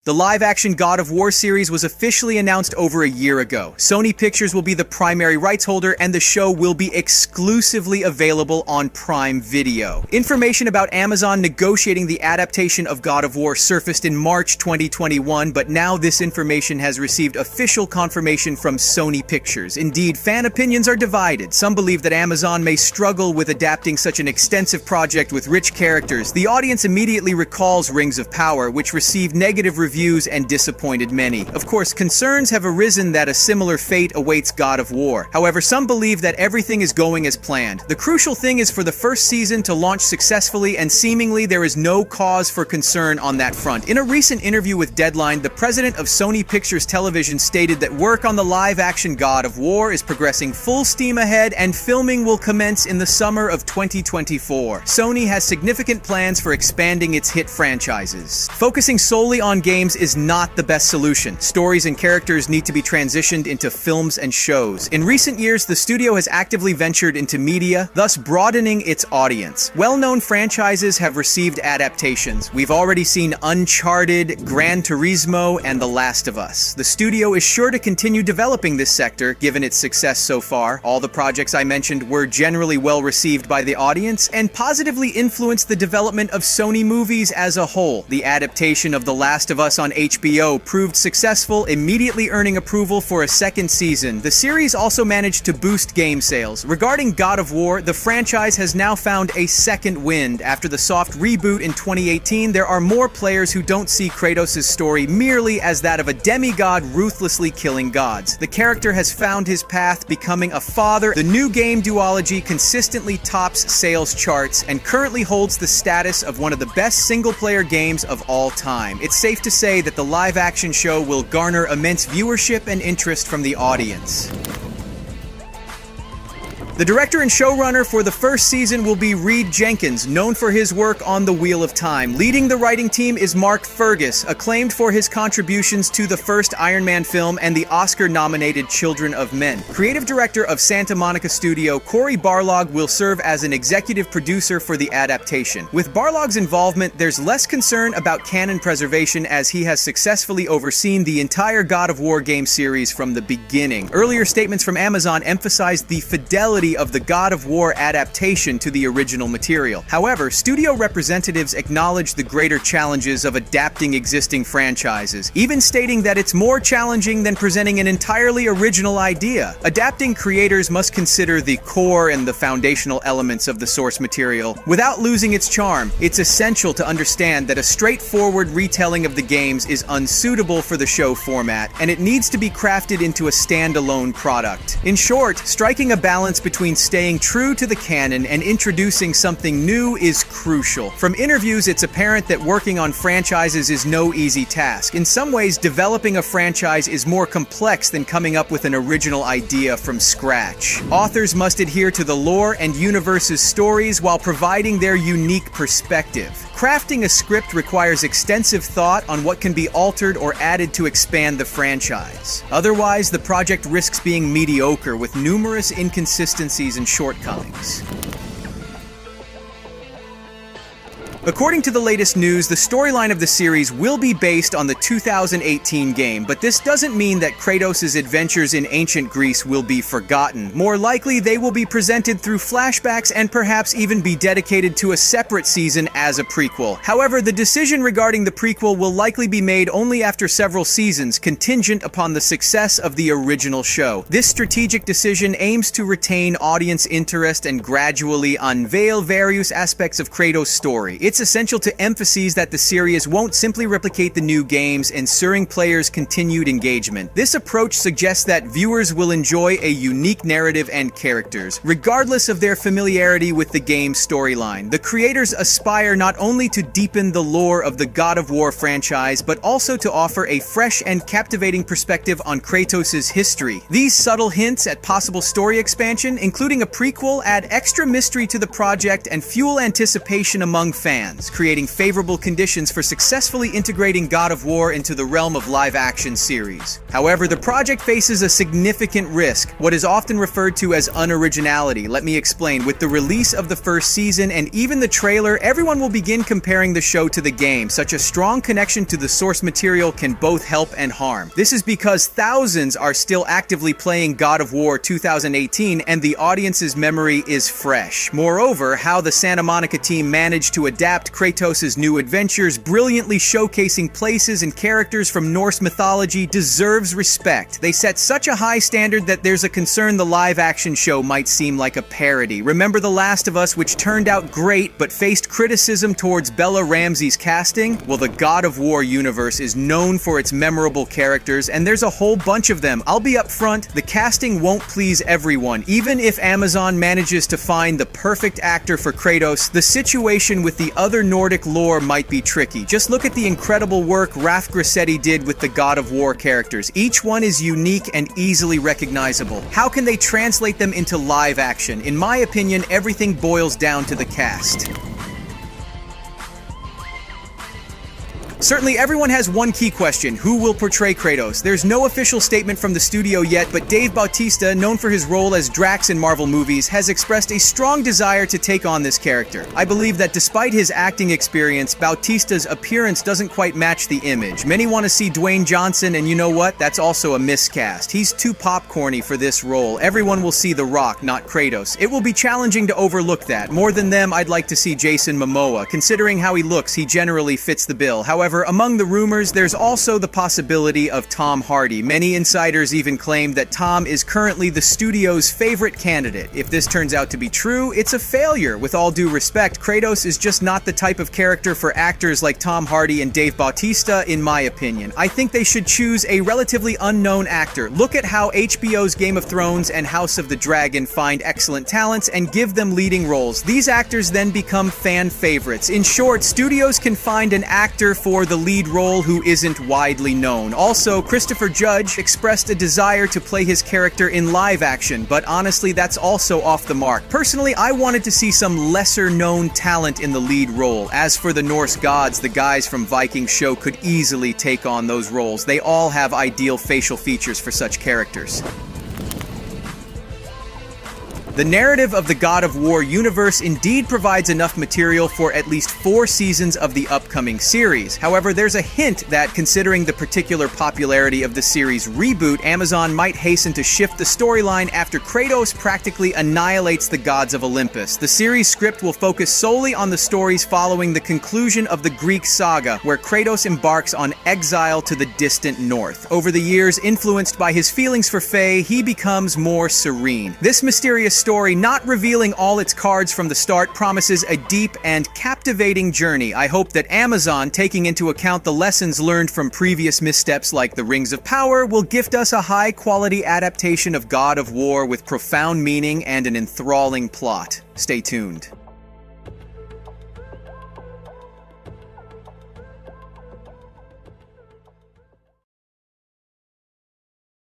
The live-action God of War series was officially announced over a year ago. Sony Pictures will be the primary rights holder, and the show will be exclusively available on Prime Video. Information about Amazon negotiating the adaptation of God of War surfaced in March 2021, but now this information has received official confirmation from Sony Pictures. Indeed, fan opinions are divided. Some believe that Amazon may struggle with adapting such an extensive project with rich characters. The audience immediately recalls Rings of Power, which received negative reviews and disappointed many. Of course, concerns have arisen that a similar fate awaits God of War. However, some believe that everything is going as planned. The crucial thing is for the first season to launch successfully, and seemingly there is no cause for concern on that front. In a recent interview with Deadline, the president of Sony Pictures Television stated that work on the live-action God of War is progressing full steam ahead and filming will commence in the summer of 2024. Sony has significant plans for expanding its hit franchises. Focusing solely on games is not the best solution. Stories and characters need to be transitioned into films and shows. In recent years, the studio has actively ventured into media, thus broadening its audience. Well-known franchises have received adaptations. We've already seen Uncharted, Gran Turismo, and The Last of Us. The studio is sure to continue developing this sector, given its success so far. All the projects I mentioned were generally well received by the audience and positively influenced the development of Sony movies as a whole. The adaptation of The Last of Us on HBO proved successful, immediately earning approval for a second season. The series also managed to boost game sales. Regarding God of War, the franchise has now found a second wind. After the soft reboot in 2018, there are more players who don't see Kratos' story merely as that of a demigod ruthlessly killing gods. The character has found his path, becoming a father. The new game duology consistently tops sales charts and currently holds the status of one of the best single-player games of all time. It's safe to say that the live-action show will garner immense viewership and interest from the audience. The director and showrunner for the first season will be Reed Jenkins, known for his work on The Wheel of Time. Leading the writing team is Mark Fergus, acclaimed for his contributions to the first Iron Man film and the Oscar-nominated Children of Men. Creative director of Santa Monica Studio, Cory Barlog, will serve as an executive producer for the adaptation. With Barlog's involvement, there's less concern about canon preservation as he has successfully overseen the entire God of War game series from the beginning. Earlier statements from Amazon emphasized the fidelity of the God of War adaptation to the original material. However, studio representatives acknowledge the greater challenges of adapting existing franchises, even stating that it's more challenging than presenting an entirely original idea. Adapting creators must consider the core and the foundational elements of the source material without losing its charm. It's essential to understand that a straightforward retelling of the games is unsuitable for the show format, and it needs to be crafted into a standalone product. In short, striking a balance between staying true to the canon and introducing something new is crucial. From interviews, it's apparent that working on franchises is no easy task. In some ways, developing a franchise is more complex than coming up with an original idea from scratch. Authors must adhere to the lore and universe's stories while providing their unique perspective. Crafting a script requires extensive thought on what can be altered or added to expand the franchise. Otherwise, the project risks being mediocre with numerous inconsistencies and shortcomings. According to the latest news, the storyline of the series will be based on the 2018 game, but this doesn't mean that Kratos' adventures in ancient Greece will be forgotten. More likely, they will be presented through flashbacks and perhaps even be dedicated to a separate season as a prequel. However, the decision regarding the prequel will likely be made only after several seasons, contingent upon the success of the original show. This strategic decision aims to retain audience interest and gradually unveil various aspects of Kratos' story. It's essential to emphasize that the series won't simply replicate the new games, ensuring players' continued engagement. This approach suggests that viewers will enjoy a unique narrative and characters, regardless of their familiarity with the game's storyline. The creators aspire not only to deepen the lore of the God of War franchise, but also to offer a fresh and captivating perspective on Kratos' history. These subtle hints at possible story expansion, including a prequel, add extra mystery to the project and fuel anticipation among fans. fans, creating favorable conditions for successfully integrating God of War into the realm of live-action series. However, the project faces a significant risk, what is often referred to as unoriginality. Let me explain. With the release of the first season and even the trailer, everyone will begin comparing the show to the game. Such a strong connection to the source material can both help and harm. This is because thousands are still actively playing God of War 2018 and the audience's memory is fresh. Moreover, how the Santa Monica team managed to adapt Kratos' new adventures, brilliantly showcasing places and characters from Norse mythology, deserves respect. They set such a high standard that there's a concern the live-action show might seem like a parody. Remember The Last of Us, which turned out great but faced criticism towards Bella Ramsey's casting? Well, the God of War universe is known for its memorable characters, and there's a whole bunch of them. I'll be upfront, the casting won't please everyone. Even if Amazon manages to find the perfect actor for Kratos, the situation with the other Nordic lore might be tricky. Just look at the incredible work Ralph Grassetti did with the God of War characters. Each one is unique and easily recognizable. How can they translate them into live action? In my opinion, everything boils down to the cast. Certainly, everyone has one key question: who will portray Kratos? There's no official statement from the studio yet, but Dave Bautista, known for his role as Drax in Marvel movies, has expressed a strong desire to take on this character. I believe that despite his acting experience, Bautista's appearance doesn't quite match the image. Many want to see Dwayne Johnson, and you know what? That's also a miscast. He's too popcorny for this role. Everyone will see The Rock, not Kratos. It will be challenging to overlook that. More than them, I'd like to see Jason Momoa. Considering how he looks, he generally fits the bill. However, among the rumors, there's also the possibility of Tom Hardy. Many insiders even claim that Tom is currently the studio's favorite candidate. If this turns out to be true, it's a failure. With all due respect, Kratos is just not the type of character for actors like Tom Hardy and Dave Bautista, in my opinion. I think they should choose a relatively unknown actor. Look at how HBO's Game of Thrones and House of the Dragon find excellent talents and give them leading roles. These actors then become fan favorites. In short, studios can find an actor for the lead role who isn't widely known. Also, Christopher Judge expressed a desire to play his character in live action, but honestly, that's also off the mark. Personally, I wanted to see some lesser-known talent in the lead role. As for the Norse gods, the guys from Viking show could easily take on those roles. They all have ideal facial features for such characters. The narrative of the God of War universe indeed provides enough material for at least 4 seasons of the upcoming series. However, there's a hint that, considering the particular popularity of the series reboot, Amazon might hasten to shift the storyline after Kratos practically annihilates the gods of Olympus. The series script will focus solely on the stories following the conclusion of the Greek saga, where Kratos embarks on exile to the distant north. Over the years, influenced by his feelings for Faye, he becomes more serene. This mysterious story, not revealing all its cards from the start, promises a deep and captivating journey. I hope that Amazon, taking into account the lessons learned from previous missteps like the Rings of Power, will gift us a high-quality adaptation of God of War with profound meaning and an enthralling plot. Stay tuned.